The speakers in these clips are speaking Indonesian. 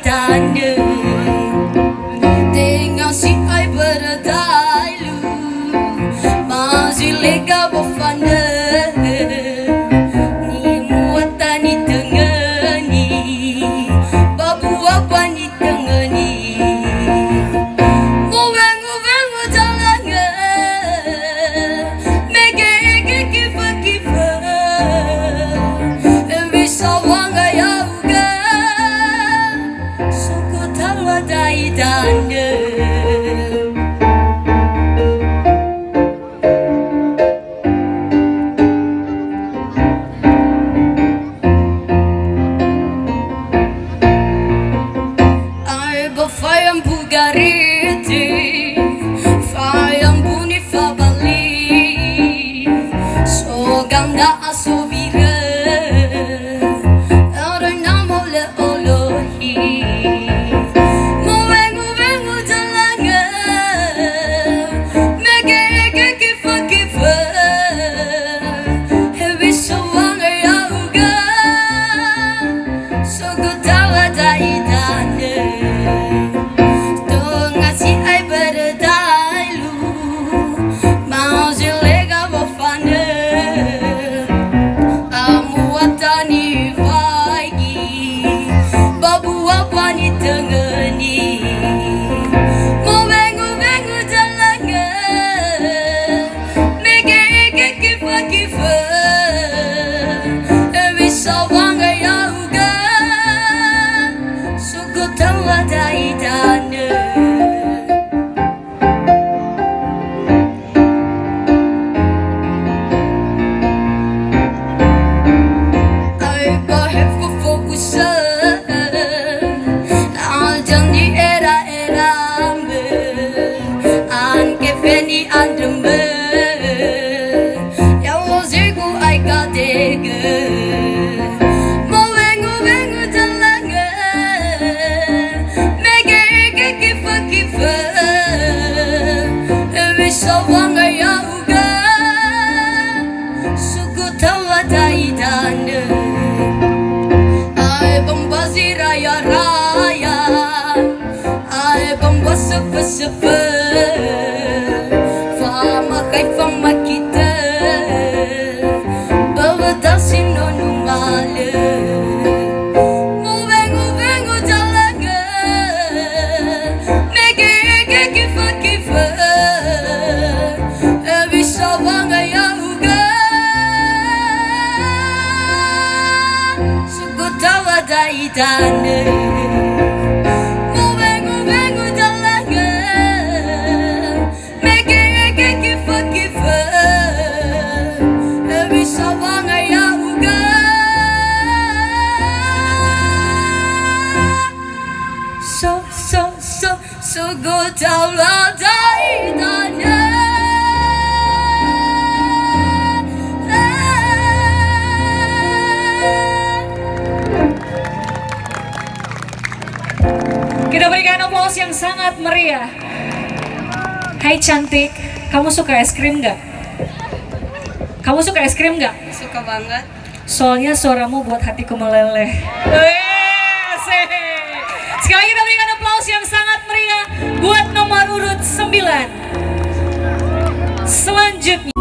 tanda tengah si ai berdailu masih lega bofana ni muatan ni tengah ni babu apa ni tengah ni ngubeng jalan mege kifa kifa bisa wanga yauga suku tawa dai tanda Fayam bugariti, fayam buni fabali, sogam na asubira, arana mole olohi, muvengu jalanga, mege kifa kifa, hebi sawanga yauga, sogotawa daidane. Feni andreme ya ozigu ai kadege movengu jalanga mege kifa kifa bisa wanga yauga suku tawa dai tanda ai bombazi raya raya ai bomba sefe fama kita bawa dasin nonu male muvengu jalanga mege kifa kifa bisa wanga yauga suku tawa dai tanda so go tawa dai tanda Kita berikan aplaus yang sangat meriah. Hai cantik, kamu suka es krim gak? Kamu suka es krim gak? suka banget Soalnya suaramu buat hatiku meleleh. Sekali lagi kita berikan aplaus yang sangat meriah buat nomor urut 9. Selanjutnya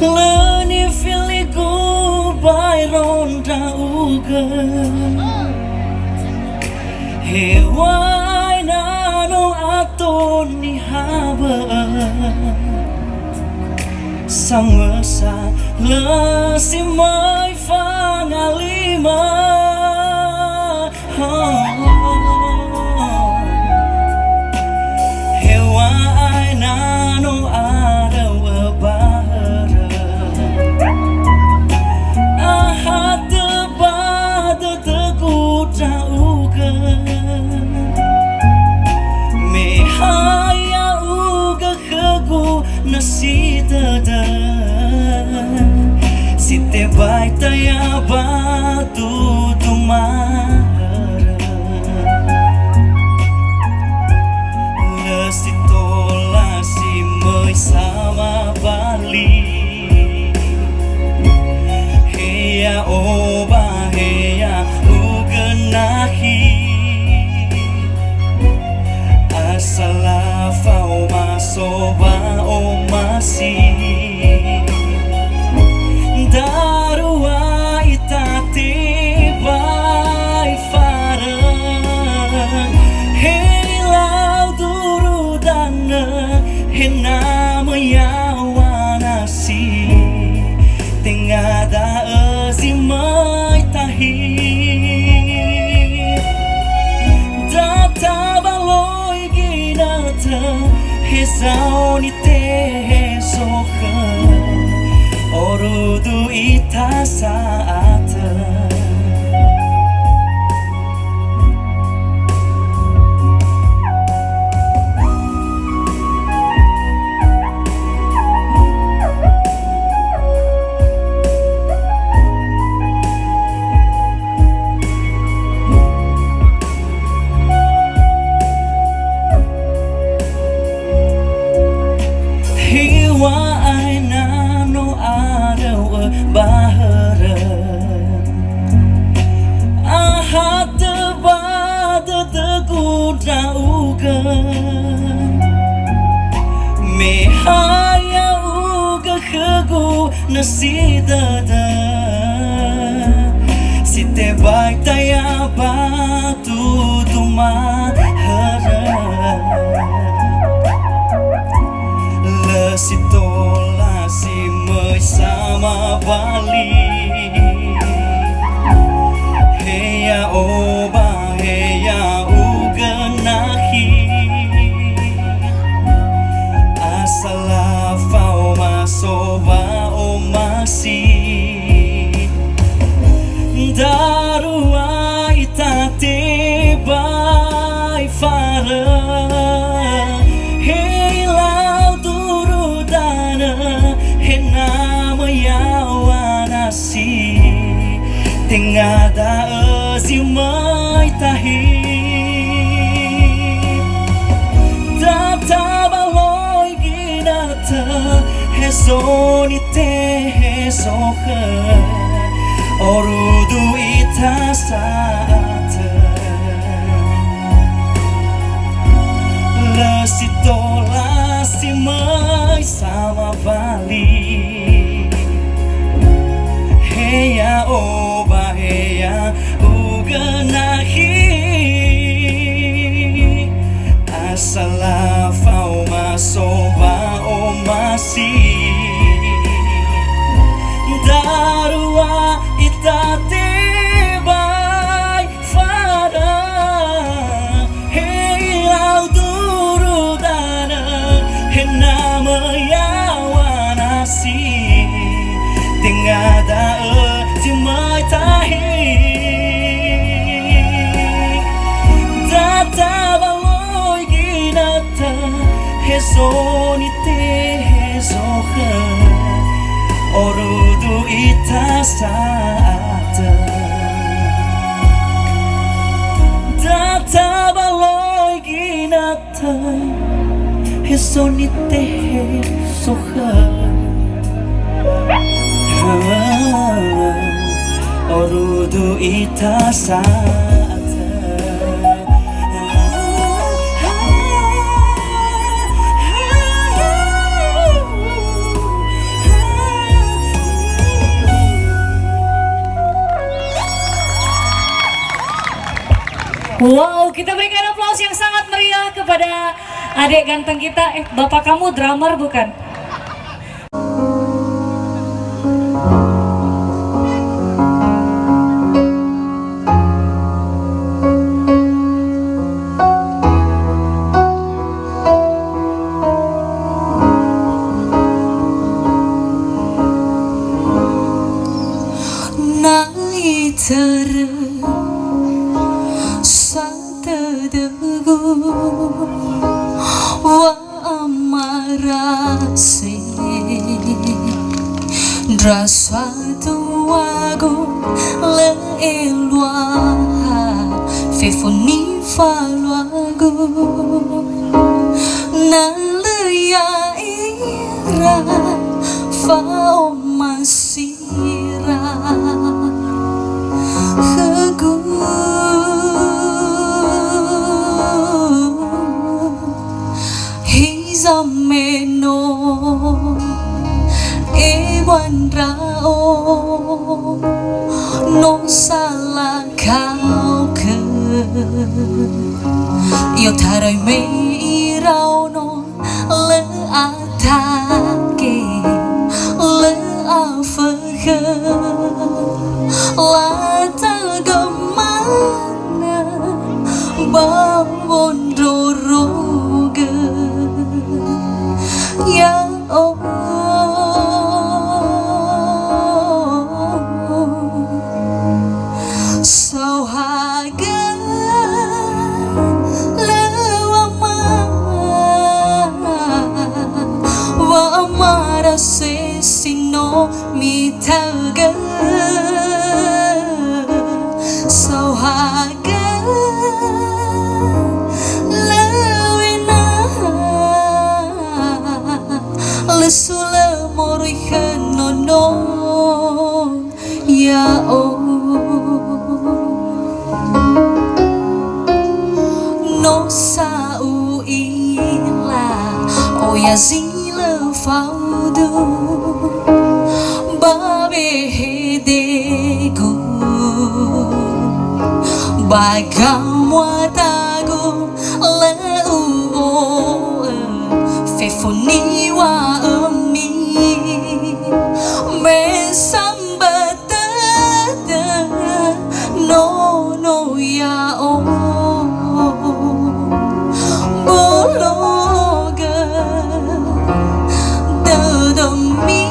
Lani filiku bayron dauga Hewai nano aton ni haba Sang mesa lesimai fangalima Hewai nano ada wabara Ahad tebad teguh dauga Mehaya uga khegu nasita taya batu tumara lesi tolasi mai sama bali heya oba heya ugenahi asalafa oma soba omasi darua itate bai farang helau duru dana hena mayawanasi tengada azimai tahi data baloi ginata hezauni te soha orudu ita saata hiwa aina no adawa bahara ahat bada teguda uga mehaya uga khegu nasidada site baik taya batu tumahara lesi tolasi mai sama bali heya oba heya ugenahi asalafa oma soba omasi darua itate bai farang helau duru dana hena mayawanasi tengada azimai tahi data baloi ginata hezoni te hezoha orudu ita saata lesi tolasi mai sama bali heya oba heya ugenahi asalafa oma soba omasi darua itate bai farang helau duru dana hena mayawanasi tengada azimai tahi data baloi ginata hezoni te hezoha orudu ita saata data baloi ginata hezoni te hezoha orudu ita saata Wow, kita berikan aplaus yang sangat meriah kepada adik ganteng kita. Bapak kamu drummer bukan? Naitara santadagu wa amarase Rasa tuago le elua fefoni faluago na le ya ira fa masira hegu hizameno ewan rao no salah kau ke yo tarai me irao no le atake le afege la tagamana babon roroge ya Sauhaga lewama wa amara sesino mitaga Sauhaga lewena lesula morihan no ya no sau ila o ya zila faudu babe hedegu bagamwatagu leu fefoni wa ami mesambata no ya bologa dadami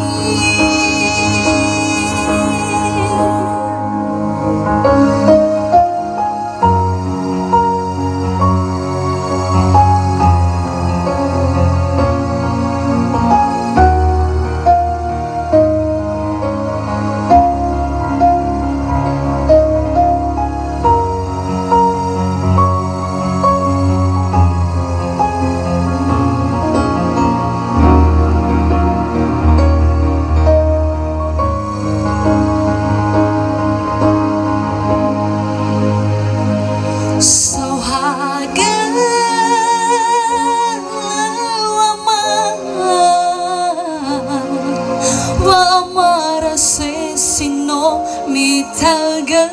mitaga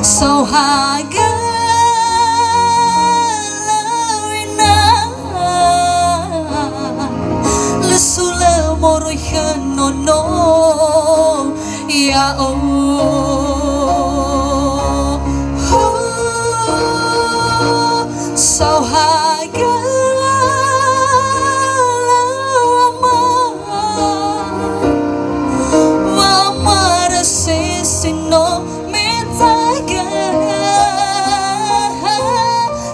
Sauhaga lawina lesula morohan no ya Sauhaga no mitaga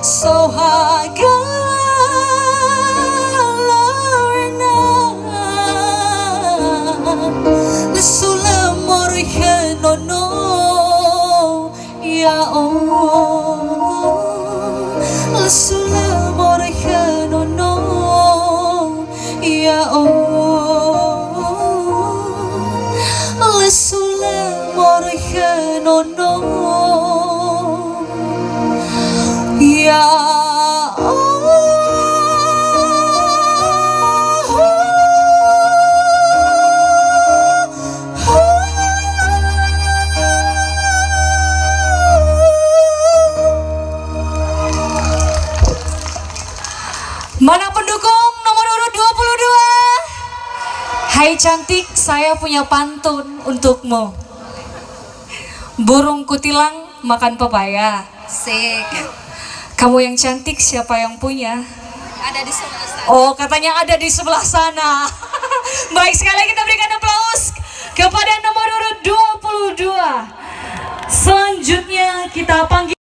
Sauhaga lawina lesula morihan no ya lesula morihan no ya lesula morihan no ya Mana pendukung nomor urut 22? Hai cantik, saya punya pantun untukmu. Burung kutilang makan pepaya. Sik. Kamu yang cantik, siapa yang punya? Ada di sebelah sana. Oh, katanya ada di sebelah sana. Baik, sekali kita berikan aplaus kepada nomor urut 22. Selanjutnya kita panggil